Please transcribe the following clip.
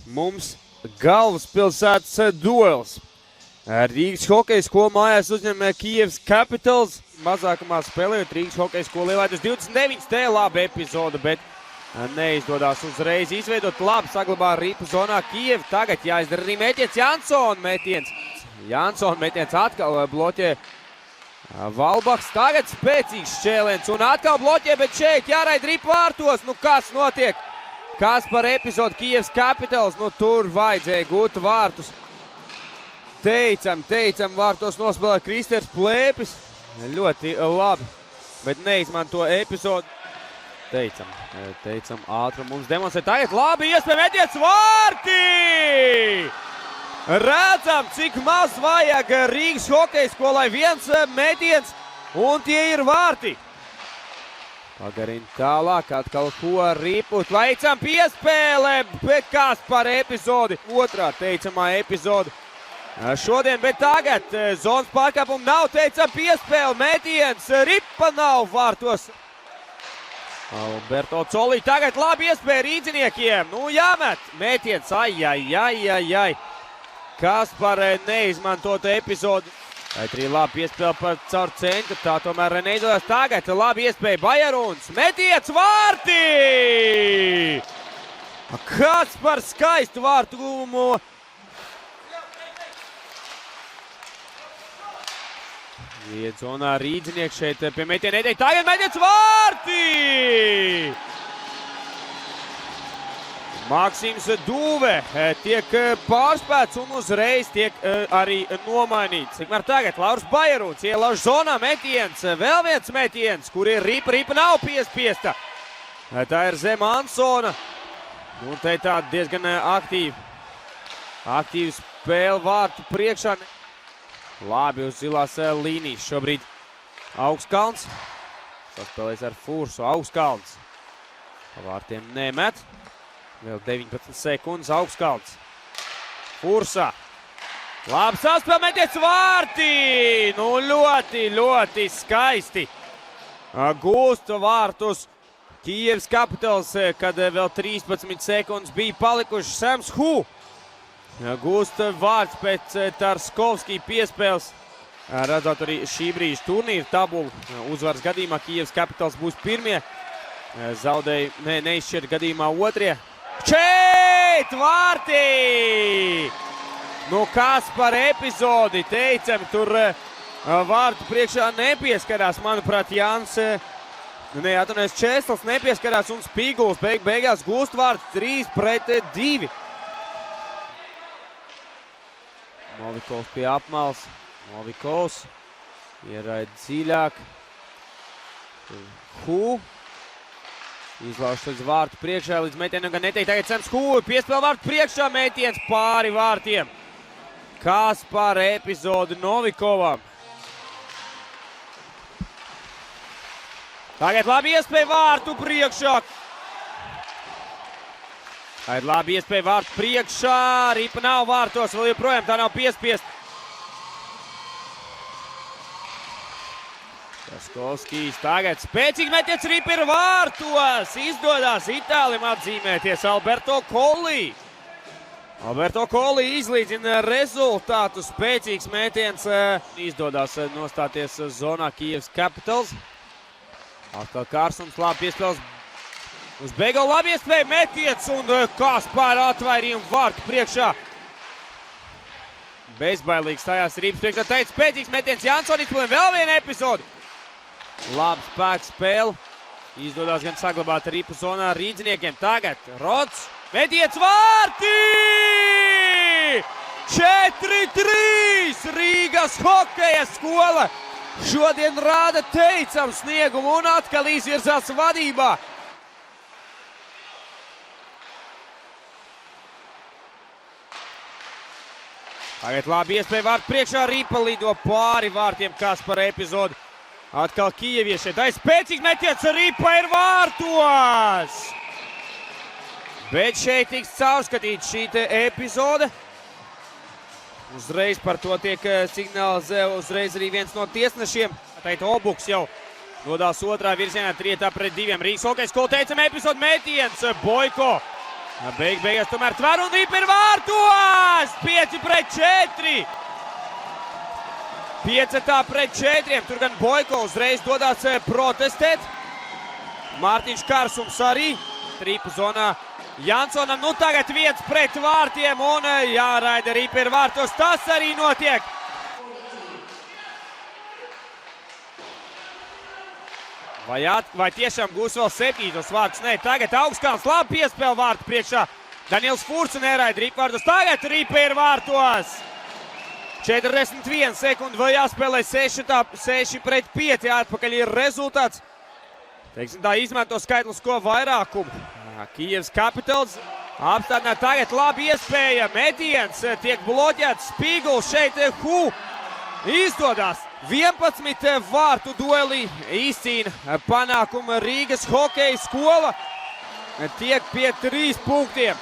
mums galvaspilsētas duels. Rīgas hokeja skola mājās uzņem Kijevas Capitals. Mazākumā spēlējot Rīgas hokeja skola ielaidusi 29. Te laba epizode, bet neizdodas uzreiz izveidot. Labi saglabā ripu zonā Kijeva. Tagad jāizdara arī metiens Jansona metiens. Jansona metiens atkal bloķē Valbaks. Tagad spēcīgs šķēliens un atkal bloķē, bet šeit jāraida ripu vārtos. Nu kas notiek? Kas par epizodu Kijevas Capitals? Nu tur vajadzēja gūt vārtus. Teicam, vārtos nospēlē Kristers Plēpis. Ļoti labi, bet neizmanto epizodu. Teicam, ātrumu mums demonstrē. Tagad labi iespēja metiens vārti! Redzam, cik maz vajag Rīgas hokeja skolai. Viens metiens un tie ir vārti. Pagarina tālāk, atkal ko ripu. Teicam piespēlē, bet kas par epizodi? Otrā teicamā epizode šodien, bet tagad zonas pārkāpumu nav. Teicam piespēle, metiens, ripa nav vārtos. Alberto Colī tagad labi iespēja rīdziniekiem. Nu jāmet, metiens, ai. Kas par neizmantotu epizodu? Arī labi iespēja par caur centru, tā tomēr neizdodas. Tagad labi iespēja Bajaruns, metiens vārti! Kas par skaistu vārtumu? Iedzonā rīdzinieks šeit pie metiena nedēļ. Tagad metiens vārti! Maksims Dūve tiek pārspēts un uzreiz tiek arī nomainīts. Tikmēr tagad Lauris Bajaruns ielauž zonā metiens. Vēl viens metiens, kur ir ripa nav piespiesta. Tā ir zem Ansona. Un te tā diezgan aktīva spēle vārtu priekšā. Labi uz zilās līnijas šobrīd Augskalns. Saspēlēs ar Fursu. Augskalns. Vārtiem nemet. Vēl 19 sekundes Augskalns. Fursa. Labi saspēl metiens vārti. Nu ļoti skaisti. Gūst vārtus Kijevas Capitals, kad vēl 13 sekundes bija palikuši. Sams Hu gūst vārds pēc Tarskovskī piespēles. Redzot arī šī brīža turnīra tabulu. Uzvaras gadījumā Kijevas Capitals būs pirmie. Zaudēja, neizšķirt gadījumā otrie. Šeit vārti! Nu kas par epizodi? Teicam, tur vārtu priekšā nepieskarās. Manuprāt, Jānis, Čēsls nepieskarās un Spīguls beigās gūst vārds 3-2. Novikovs pie apmales. Novikovs ieraida dziļāk. Hu izlauž līdz vārtu priekšā, līdz metienam gan netiek. Tagad Sams Hu piespēl vārtu priekšā, metiens pāri vārtiem. Kas par epizodu Novikovam? Tagad labi iespēja vārtu priekšā. Tagad labi iespēja vārtu priekšā. Ripa nav vārtos, vēl joprojām tā nav piespiest. Taskovskijs tagad spēcīgi metiens, ripa ir vārtos. Izdodas Itālim atzīmēties Alberto Colī. Alberto Colī izlīdzina rezultātu. Spēcīgs metiens. Izdodas nostāties zonā Kijevas Capitals. Atkal Kārsums labi piespēles. Uz beigu labi iespēja metiens un kas pār atvairījumu vārtu priekšā. Bezbailīgs tajās rības priekšā. Teica spēcīgs metiens Jansonis, vēl viena epizode. Labi spēks spēle. Izdodas gan saglabāt ripu zonā rīdziniekiem. Tagad Rods. Metiens vārti! 4-3! Rīgas hokeja skola šodien rāda teicam sniegumu un atkal izvirzās vadībā. Tagad labi iespēja vārtu priekšā, ripa lido pāri vārtiem, kas par epizodu. Atkal kijevieši. Tā ir spēcīgs metiens, ripa ir vārtos. Bet šeit tiks caurskatīt šī epizode. Uzreiz par to tiek signalizē uzreiz arī viens no tiesnešiem. Teit Obuks jau dodās otrā virzienā 3-2. Rīgas hokeja skola teicam epizodu metiens. Boiko Beigās tomēr tver un Rīper vārtos! 5-4! 5-4. Tur gan Boiko uzreiz dodās protestēt. Mārtiņš Kārsums arī. Tripu zonā Jansonam. Nu tagad 1 pret vārtiem un jāraida Rīper vārtos. Tas arī notiek. Vai tiešām gūs vēl 7 vārtus? Nē, tagad Augstkalns labi piespēl vārtu priekšā. Daniels Furts neraida Rīper vārtos. Tagad Rīper vārtos. 41 sekundi vēl jāspēlē 6-5. Atpakaļ ir rezultāts. Teiksim tā, izmanto skaitlisko vairākumu. Kijevs Capitals apstādināt tagad labi iespēja. Metiens tiek bloķēts. Spīguls šeit izdodās. 11 vārtu duelī izcīna panākumu Rīgas hokeja skola. Tiek pie 3 punktiem.